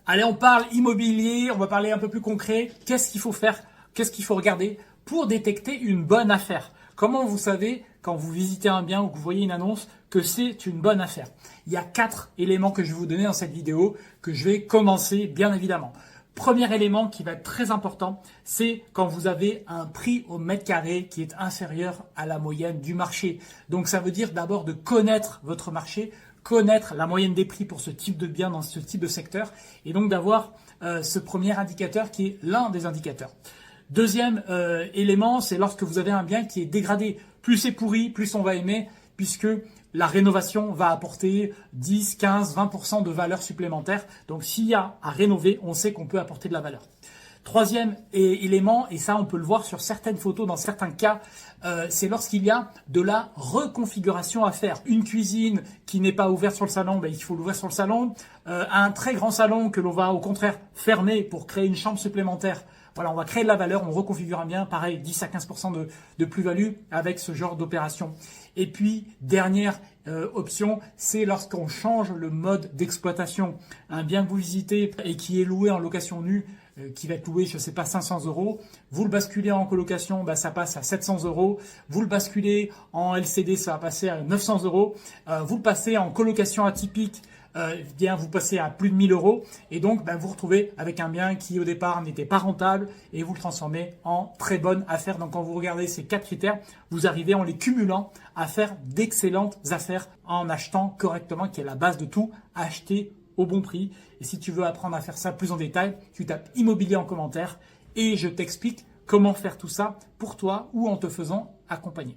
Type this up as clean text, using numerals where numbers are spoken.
Allez, on parle immobilier, on va parler un peu plus concret. Qu'est-ce qu'il faut faire? Qu'est-ce qu'il faut regarder pour détecter une bonne affaire? Comment vous savez, quand vous visitez un bien ou que vous voyez une annonce, que c'est une bonne affaire? Il y a 4 éléments que je vais vous donner dans cette vidéo, que je vais commencer bien évidemment. Premier élément qui va être très important, c'est quand vous avez un prix au mètre carré qui est inférieur à la moyenne du marché. Donc ça veut dire d'abord de connaître votre marché, connaître la moyenne des prix pour ce type de bien dans ce type de secteur et donc d'avoir ce premier indicateur qui est l'un des indicateurs. Deuxième élément, c'est lorsque vous avez un bien qui est dégradé. Plus c'est pourri, plus on va aimer, puisque la rénovation va apporter 10, 15, 20% de valeur supplémentaire. Donc s'il y a à rénover, on sait qu'on peut apporter de la valeur. Troisième élément, et ça on peut le voir sur certaines photos, dans certains cas, c'est lorsqu'il y a de la reconfiguration à faire. Une cuisine qui n'est pas ouverte sur le salon, ben, il faut l'ouvrir sur le salon. Un très grand salon que l'on va au contraire fermer pour créer une chambre supplémentaire. Voilà, on va créer de la valeur, on reconfigure un bien, pareil, 10 à 15% de plus-value avec ce genre d'opération. Et puis, dernière option, c'est lorsqu'on change le mode d'exploitation. Un bien que vous visitez et qui est loué en location nue, qui va être loué, je ne sais pas, 500 euros. Vous le basculez en colocation, bah, ça passe à 700 euros. Vous le basculez en LCD, ça va passer à 900 euros. Vous le passez en colocation atypique, bien vous passez à plus de 1000 euros. Et donc, vous vous retrouvez avec un bien qui, au départ, n'était pas rentable et vous le transformez en très bonne affaire. Donc, quand vous regardez ces 4 critères, vous arrivez en les cumulant à faire d'excellentes affaires en achetant correctement, qui est la base de tout, acheter au bon prix. Et si tu veux apprendre à faire ça plus en détail, tu tapes immobilier en commentaire et je t'explique comment faire tout ça pour toi ou en te faisant accompagner.